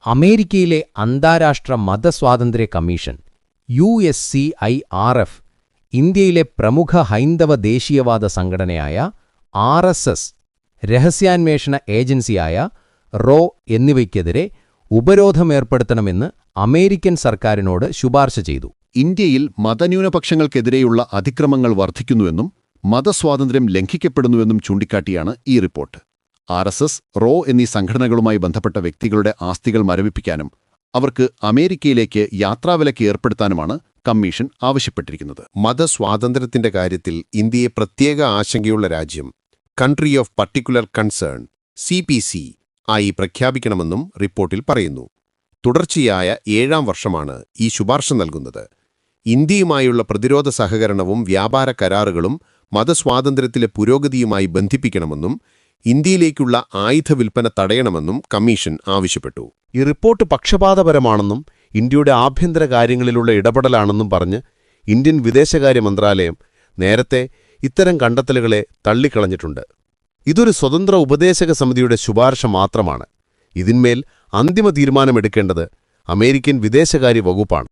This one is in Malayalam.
അമേരിക്കയിലെ അന്താരാഷ്ട്ര മതസ്വാതന്ത്ര്യ കമ്മീഷൻ USCIRF ഇന്ത്യയിലെ പ്രമുഖ ഹൈന്ദവ ദേശീയവാദ സംഘടനയായ RSS, രഹസ്യാന്വേഷണ ഏജൻസിയായ റോ എന്നിവയ്ക്കെതിരെ ഉപരോധമേർപ്പെടുത്തണമെന്ന് അമേരിക്കൻ സർക്കാരിനോട് ശുപാർശ ചെയ്തു. ഇന്ത്യയിൽ മതന്യൂനപക്ഷങ്ങൾക്കെതിരെയുള്ള അതിക്രമങ്ങൾ വർദ്ധിക്കുന്നുവെന്നും മതസ്വാതന്ത്ര്യം ലംഘിക്കപ്പെടുന്നുവെന്നും ചൂണ്ടിക്കാട്ടിയാണ് ഈ റിപ്പോർട്ട്. RSS, റോ എന്നീ സംഘടനകളുമായി ബന്ധപ്പെട്ട വ്യക്തികളുടെ ആസ്തികൾ മരവിപ്പിക്കാനും അവർക്ക് അമേരിക്കയിലേക്ക് യാത്രാവിലക്ക് ഏർപ്പെടുത്താനുമാണ് കമ്മീഷൻ ആവശ്യപ്പെട്ടിരിക്കുന്നത്. മതസ്വാതന്ത്ര്യത്തിന്റെ കാര്യത്തിൽ ഇന്ത്യയെ പ്രത്യേക ആശങ്കയുള്ള രാജ്യം, country of particular concern CPC ആയി പ്രഖ്യാപിക്കണമെന്നും റിപ്പോർട്ടിൽ പറയുന്നു. തുടർച്ചയായ 7ാം വർഷമാണ് ഈ ശുപാർശ നൽകുന്നത്. ഇന്ത്യയുമായുള്ള പ്രതിരോധ സഹകരണവും വ്യാപാര കരാറുകളും മതസ്വാതന്ത്ര്യത്തിലെ പുരോഗതിയുമായി ബന്ധിപ്പിക്കണമെന്നും ഇന്ത്യയിലേക്കുള്ള ആയുധ വിൽപ്പന തടയണമെന്നും കമ്മീഷൻ ആവശ്യപ്പെട്ടു. ഈ റിപ്പോർട്ട് പക്ഷപാതപരമാണെന്നും ഇന്ത്യയുടെ ആഭ്യന്തര കാര്യങ്ങളിലുള്ള ഇടപെടലാണെന്നും പറഞ്ഞ് ഇന്ത്യൻ വിദേശകാര്യ മന്ത്രാലയം നേരത്തെ ഇത്തരം കണ്ടെത്തലുകളെ തള്ളിക്കളഞ്ഞിട്ടുണ്ട്. ഇതൊരു സ്വതന്ത്ര ഉപദേശക സമിതിയുടെ ശുപാർശ മാത്രമാണ്. ഇതിന്മേൽ അന്തിമ തീരുമാനമെടുക്കേണ്ടത് അമേരിക്കൻ വിദേശകാര്യ വകുപ്പാണ്.